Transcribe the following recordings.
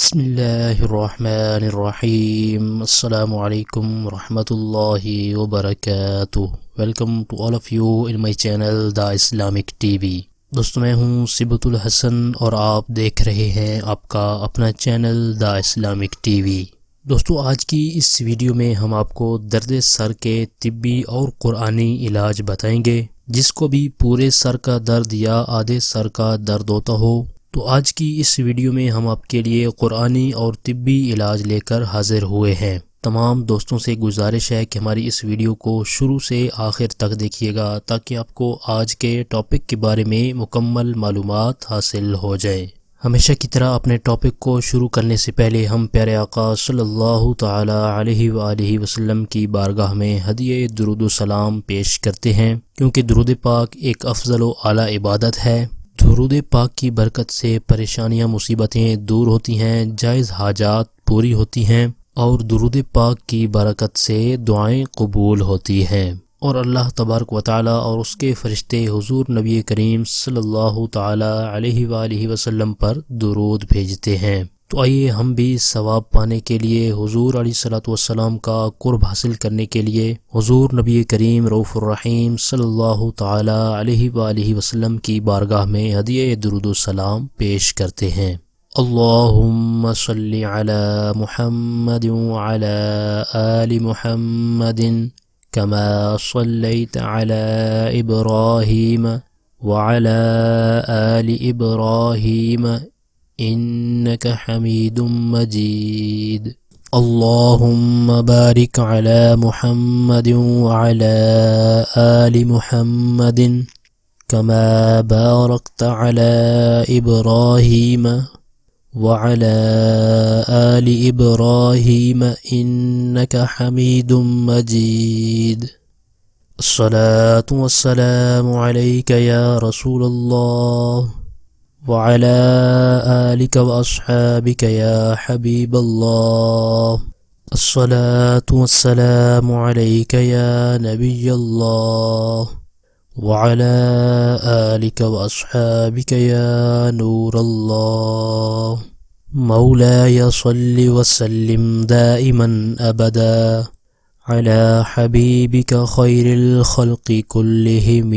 بسم اللہ الرحمن الرحیم۔ السلام علیکم ورحمۃ اللہ وبرکاتہ۔ Welcome to all of you in my channel the Islamic T V. دوستو میں ہوں صبۃ الحسن اور آپ دیکھ رہے ہیں آپ کا اپنا channel the Islamic T V. دوستو آج کی اس ویڈیو میں ہم آپ کو درد سر کے طبی اور قرآنی علاج بتائیں گے۔ جس کو بھی پورے سر کا درد یا آدھے سر کا درد ہوتا ہو تو آج کی اس ویڈیو میں ہم آپ کے لیے قرآنی اور طبی علاج لے کر حاضر ہوئے ہیں۔ تمام دوستوں سے گزارش ہے کہ ہماری اس ویڈیو کو شروع سے آخر تک دیکھیے گا تاکہ آپ کو آج کے ٹاپک کے بارے میں مکمل معلومات حاصل ہو جائے۔ ہمیشہ کی طرح اپنے ٹاپک کو شروع کرنے سے پہلے ہم پیارے آقا صلی اللہ تعالی علیہ وآلہ وسلم کی بارگاہ میں ہدیہ درود و سلام پیش کرتے ہیں، کیونکہ درود پاک ایک افضل و اعلیٰ عبادت ہے۔ درود پاک کی برکت سے پریشانیاں مصیبتیں دور ہوتی ہیں، جائز حاجات پوری ہوتی ہیں، اور درود پاک کی برکت سے دعائیں قبول ہوتی ہیں، اور اللہ تبارک و تعالی اور اس کے فرشتے حضور نبی کریم صلی اللہ تعالی علیہ وآلہ وسلم پر درود بھیجتے ہیں۔ تو آئیے ہم بھی ثواب پانے کے لیے، حضور علیہ الصلوۃ والسلام کا قرب حاصل کرنے کے لیے حضور نبی کریم رؤوف الرحیم صلی اللہ تعالی علیہ وآلہ وسلم کی بارگاہ میں ہدیہ درود و سلام پیش کرتے ہیں۔ اللہم صلی علی محمد وعلی آل محمد کما صلیت علی ابراہیم وعلی آل ابراہیم انک حمید مجید۔ اللہم بارک علی محمد وعلی آل محمد کما بارکت علی ابراہیم وعلی آل ابراہیم انک حمید مجید۔ الصلاة والسلام علیک یا رسول اللہ وعلى آلك وأصحابك يا حبيب الله۔ الصلاة والسلام عليك يا نبي الله وعلى آلك وأصحابك يا نور الله۔ مولاي صل وسلم دائما أبدا على حبيبك خير الخلق كلهم۔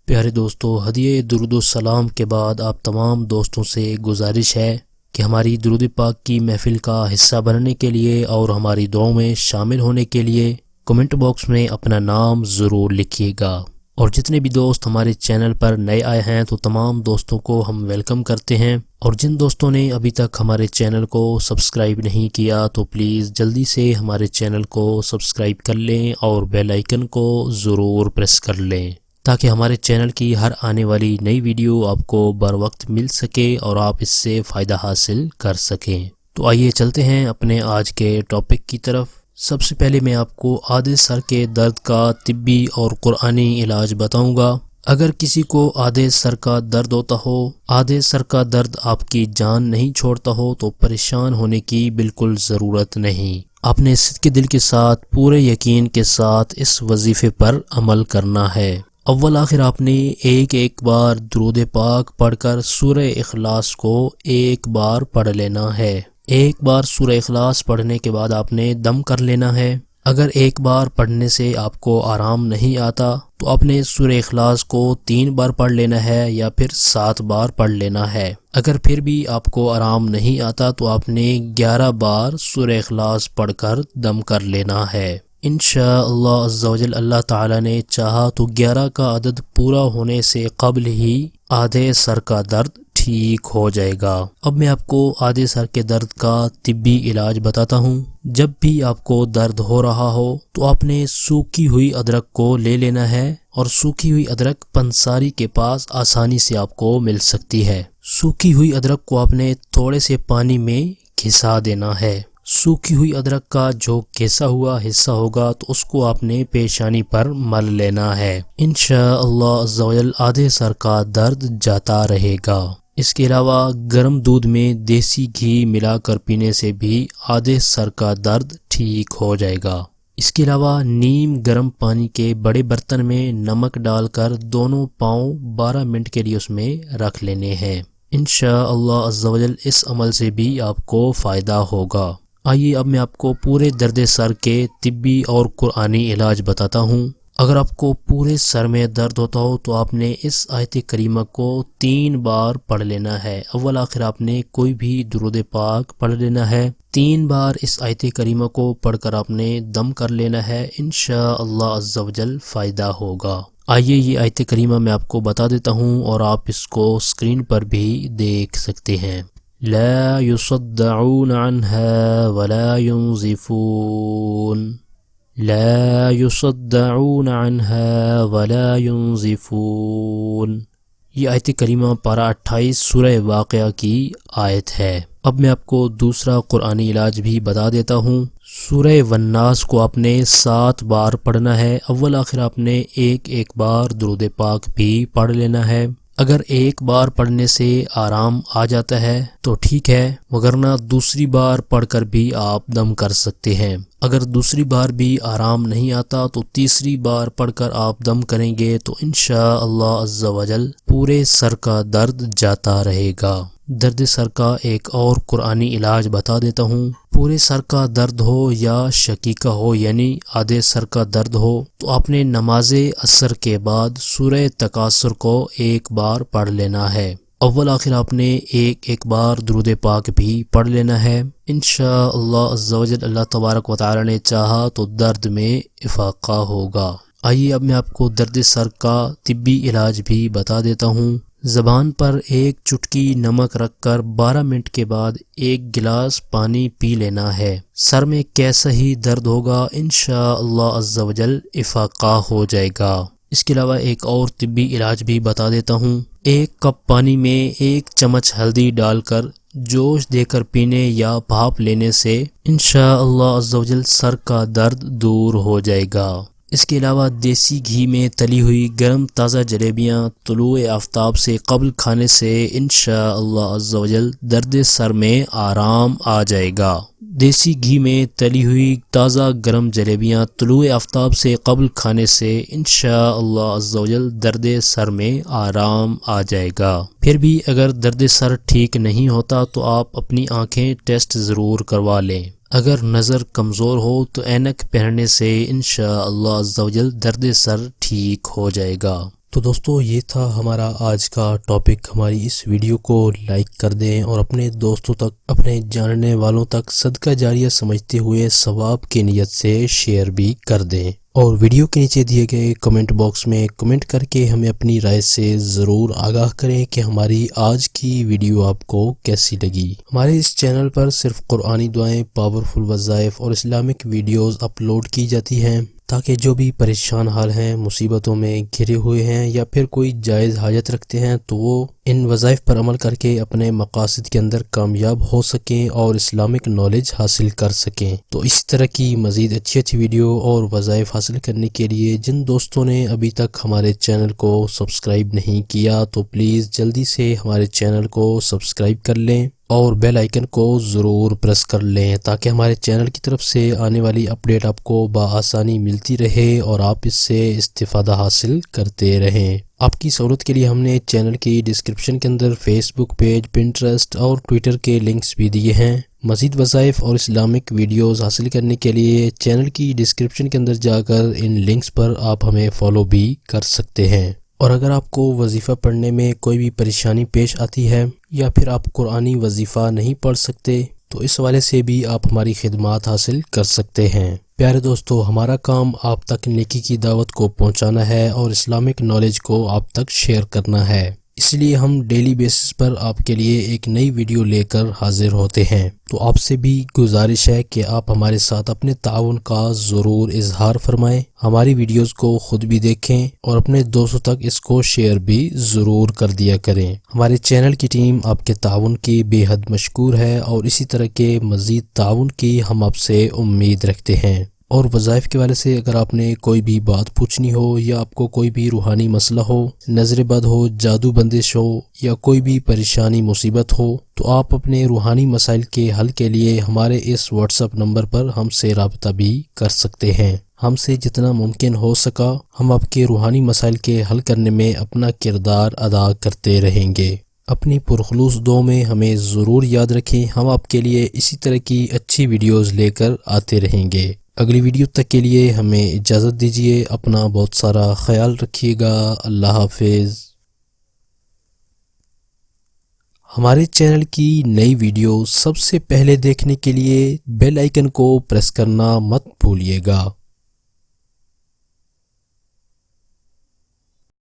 پیارے دوستو، ہدیہ درود و سلام کے بعد آپ تمام دوستوں سے گزارش ہے کہ ہماری درود پاک کی محفل کا حصہ بننے کے لیے اور ہماری دعاؤں میں شامل ہونے کے لیے کمنٹ باکس میں اپنا نام ضرور لکھیے گا، اور جتنے بھی دوست ہمارے چینل پر نئے آئے ہیں تو تمام دوستوں کو ہم ویلکم کرتے ہیں، اور جن دوستوں نے ابھی تک ہمارے چینل کو سبسکرائب نہیں کیا تو پلیز جلدی سے ہمارے چینل کو سبسکرائب کر لیں اور بیل آئیکن کو ضرور پریس کر لیں تاکہ ہمارے چینل کی ہر آنے والی نئی ویڈیو آپ کو بر وقت مل سکے اور آپ اس سے فائدہ حاصل کر سکیں۔ تو آئیے چلتے ہیں اپنے آج کے ٹاپک کی طرف۔ سب سے پہلے میں آپ کو آدھے سر کے درد کا طبی اور قرآنی علاج بتاؤں گا۔ اگر کسی کو آدھے سر کا درد ہوتا ہو، آدھے سر کا درد آپ کی جان نہیں چھوڑتا ہو تو پریشان ہونے کی بالکل ضرورت نہیں۔ آپ نے صدق دل کے ساتھ پورے یقین کے ساتھ اس وظیفے پر عمل کرنا ہے۔ اول آخر آپ نے ایک بار درود پاک پڑھ کر سورہ اخلاص کو ایک بار پڑھ لینا ہے۔ ایک بار سورہ اخلاص پڑھنے کے بعد آپ نے دم کر لینا ہے۔ اگر ایک بار پڑھنے سے آپ کو آرام نہیں آتا تو آپ نے سورہ اخلاص کو 3 بار پڑھ لینا ہے یا پھر 7 بار پڑھ لینا ہے۔ اگر پھر بھی آپ کو آرام نہیں آتا تو آپ نے 11 بار سورہ اخلاص پڑھ کر دم کر لینا ہے۔ انشاءاللہ عز و جل اللہ تعالی نے چاہا تو 11 کا عدد پورا ہونے سے قبل ہی آدھے سر کا درد ٹھیک ہو جائے گا۔ اب میں آپ کو آدھے سر کے درد کا طبی علاج بتاتا ہوں۔ جب بھی آپ کو درد ہو رہا ہو تو آپ نے سوکھی ہوئی ادرک کو لے لینا ہے، اور سوکھی ہوئی ادرک پنساری کے پاس آسانی سے آپ کو مل سکتی ہے۔ سوکھی ہوئی ادرک کو آپ نے تھوڑے سے پانی میں گھسا دینا ہے۔ سوکھی ہوئی ادرک کا جو گھسا ہوا حصہ ہوگا تو اس کو آپ نے پیشانی پر مل لینا ہے۔ انشاءاللہ عز و جل آدھے سر کا درد جاتا رہے گا۔ اس کے علاوہ گرم دودھ میں دیسی گھی ملا کر پینے سے بھی آدھے سر کا درد ٹھیک ہو جائے گا۔ اس کے علاوہ نیم گرم پانی کے بڑے برتن میں نمک ڈال کر دونوں پاؤں 12 منٹ کے لیے اس میں رکھ لینے ہیں۔ انشاءاللہ عز و جل اس عمل سے بھی آپ کو فائدہ ہوگا۔ آئیے اب میں آپ کو پورے درد سر کے طبی اور قرآنی علاج بتاتا ہوں۔ اگر آپ کو پورے سر میں درد ہوتا ہو تو آپ نے اس آیت کریمہ کو 3 بار پڑھ لینا ہے۔ اول آخر آپ نے کوئی بھی درود پاک پڑھ لینا ہے۔ 3 بار اس آیت کریمہ کو پڑھ کر آپ نے دم کر لینا ہے، انشاءاللہ عز و جل فائدہ ہوگا۔ آئیے یہ آیت کریمہ میں آپ کو بتا دیتا ہوں اور آپ اس کو اسکرین پر بھی دیکھ سکتے ہیں۔ لا يصدعون عنها ولا ينزفون لا يصدعون عنها ولا ينزفون۔ یہ آیت کریمہ پارہ 28 سورہ واقعہ کی آیت ہے۔ اب میں آپ کو دوسرا قرآنی علاج بھی بتا دیتا ہوں۔ سورہ والناس کو آپ نے 7 بار پڑھنا ہے۔ اول آخر آپ نے ایک بار درود پاک بھی پڑھ لینا ہے۔ اگر ایک بار پڑھنے سے آرام آ جاتا ہے تو ٹھیک ہے، وگرنہ دوسری بار پڑھ کر بھی آپ دم کر سکتے ہیں۔ اگر دوسری بار بھی آرام نہیں آتا تو تیسری بار پڑھ کر آپ دم کریں گے تو انشاءاللہ عز و جل پورے سر کا درد جاتا رہے گا۔ درد سر کا ایک اور قرآنی علاج بتا دیتا ہوں۔ پورے سر کا درد ہو یا شقیقہ ہو یعنی آدھے سر کا درد ہو تو آپ نے نماز عصر کے بعد سورہ تکاثر کو 1 بار پڑھ لینا ہے۔ اول آخر آپ نے ایک بار درود پاک بھی پڑھ لینا ہے۔ انشاءاللہ عز و جل اللہ تبارک و تعالی نے چاہا تو درد میں افاقہ ہوگا۔ آئیے اب میں آپ کو درد سر کا طبی علاج بھی بتا دیتا ہوں۔ زبان پر 1 چٹکی نمک رکھ کر 12 منٹ کے بعد 1 گلاس پانی پی لینا ہے۔ سر میں کیسا ہی درد ہوگا انشاءاللہ عز و جل افاقہ ہو جائے گا۔ اس کے علاوہ ایک اور طبی علاج بھی بتا دیتا ہوں۔ 1 کپ پانی میں 1 چمچ ہلدی ڈال کر جوش دے کر پینے یا بھاپ لینے سے انشاءاللہ عز و جل سر کا درد دور ہو جائے گا۔ اس کے علاوہ دیسی گھی میں تلی ہوئی گرم تازہ جلیبیاں طلوع آفتاب سے قبل کھانے سے انشاءاللہ عز و جل درد سر میں آرام آ جائے گا۔ دیسی گھی میں تلی ہوئی تازہ گرم جلیبیاں طلوع آفتاب سے قبل کھانے سے انشاءاللہ عز و جل درد سر میں آرام آ جائے گا۔ پھر بھی اگر درد سر ٹھیک نہیں ہوتا تو آپ اپنی آنکھیں ٹیسٹ ضرور کروا لیں۔ اگر نظر کمزور ہو تو اینک پہننے سے انشاءاللہ عز و جل درد سر ٹھیک ہو جائے گا۔ تو دوستو یہ تھا ہمارا آج کا ٹاپک۔ ہماری اس ویڈیو کو لائک کر دیں اور اپنے دوستوں تک، اپنے جاننے والوں تک صدقہ جاریہ سمجھتے ہوئے ثواب کی نیت سے شیئر بھی کر دیں، اور ویڈیو کے نیچے دیے گئے کمنٹ باکس میں کمنٹ کر کے ہمیں اپنی رائے سے ضرور آگاہ کریں کہ ہماری آج کی ویڈیو آپ کو کیسی لگی۔ ہمارے اس چینل پر صرف قرآنی دعائیں، پاورفل وظائف اور اسلامک ویڈیوز اپلوڈ کی جاتی ہیں تاکہ جو بھی پریشان حال ہیں، مصیبتوں میں گھرے ہوئے ہیں یا پھر کوئی جائز حاجت رکھتے ہیں تو وہ ان وظائف پر عمل کر کے اپنے مقاصد کے اندر کامیاب ہو سکیں اور اسلامک نالج حاصل کر سکیں۔ تو اس طرح کی مزید اچھی ویڈیو اور وظائف حاصل کرنے کے لیے جن دوستوں نے ابھی تک ہمارے چینل کو سبسکرائب نہیں کیا تو پلیز جلدی سے ہمارے چینل کو سبسکرائب کر لیں اور بیل آئیکن کو ضرور پریس کر لیں تاکہ ہمارے چینل کی طرف سے آنے والی اپڈیٹ آپ کو بآسانی ملتی رہے اور آپ اس سے استفادہ حاصل کرتے رہیں۔ آپ کی سہولت کے لیے ہم نے چینل کی ڈسکرپشن کے اندر فیس بک پیج، پنٹرسٹ اور ٹویٹر کے لنکس بھی دیے ہیں۔ مزید وظائف اور اسلامک ویڈیوز حاصل کرنے کے لیے چینل کی ڈسکرپشن کے اندر جا کر ان لنکس پر آپ ہمیں فالو بھی کر سکتے ہیں۔ اور اگر آپ کو وظیفہ پڑھنے میں کوئی بھی پریشانی پیش آتی ہے یا پھر آپ قرآنی وظیفہ نہیں پڑھ سکتے تو اس حوالے سے بھی آپ ہماری خدمات حاصل کر سکتے ہیں۔ پیارے دوستو، ہمارا کام آپ تک نیکی کی دعوت کو پہنچانا ہے اور اسلامک نالج کو آپ تک شیئر کرنا ہے، اس لیے ہم ڈیلی بیسس پر آپ کے لیے ایک نئی ویڈیو لے کر حاضر ہوتے ہیں۔ تو آپ سے بھی گزارش ہے کہ آپ ہمارے ساتھ اپنے تعاون کا ضرور اظہار فرمائیں، ہماری ویڈیوز کو خود بھی دیکھیں اور اپنے دوستوں تک اس کو شیئر بھی ضرور کر دیا کریں۔ ہمارے چینل کی ٹیم آپ کے تعاون کی بے حد مشکور ہے اور اسی طرح کے مزید تعاون کی ہم آپ سے امید رکھتے ہیں۔ اور وظائف کے حوالے سے اگر آپ نے کوئی بھی بات پوچھنی ہو یا آپ کو کوئی بھی روحانی مسئلہ ہو، نظر بد ہو، جادو بندش ہو یا کوئی بھی پریشانی مصیبت ہو تو آپ اپنے روحانی مسائل کے حل کے لیے ہمارے اس واٹس ایپ نمبر پر ہم سے رابطہ بھی کر سکتے ہیں۔ ہم سے جتنا ممکن ہو سکا ہم آپ کے روحانی مسائل کے حل کرنے میں اپنا کردار ادا کرتے رہیں گے۔ اپنی پرخلوص دعا میں ہمیں ضرور یاد رکھیں، ہم آپ کے لیے اسی طرح کی اچھی ویڈیوز لے کر آتے رہیں گے۔ اگلی ویڈیو تک کے لیے ہمیں اجازت دیجیے، اپنا بہت سارا خیال رکھیے گا، اللہ حافظ۔ ہمارے چینل کی نئی ویڈیو سب سے پہلے دیکھنے کے لیے بیل آئیکن کو پریس کرنا مت بھولیے گا۔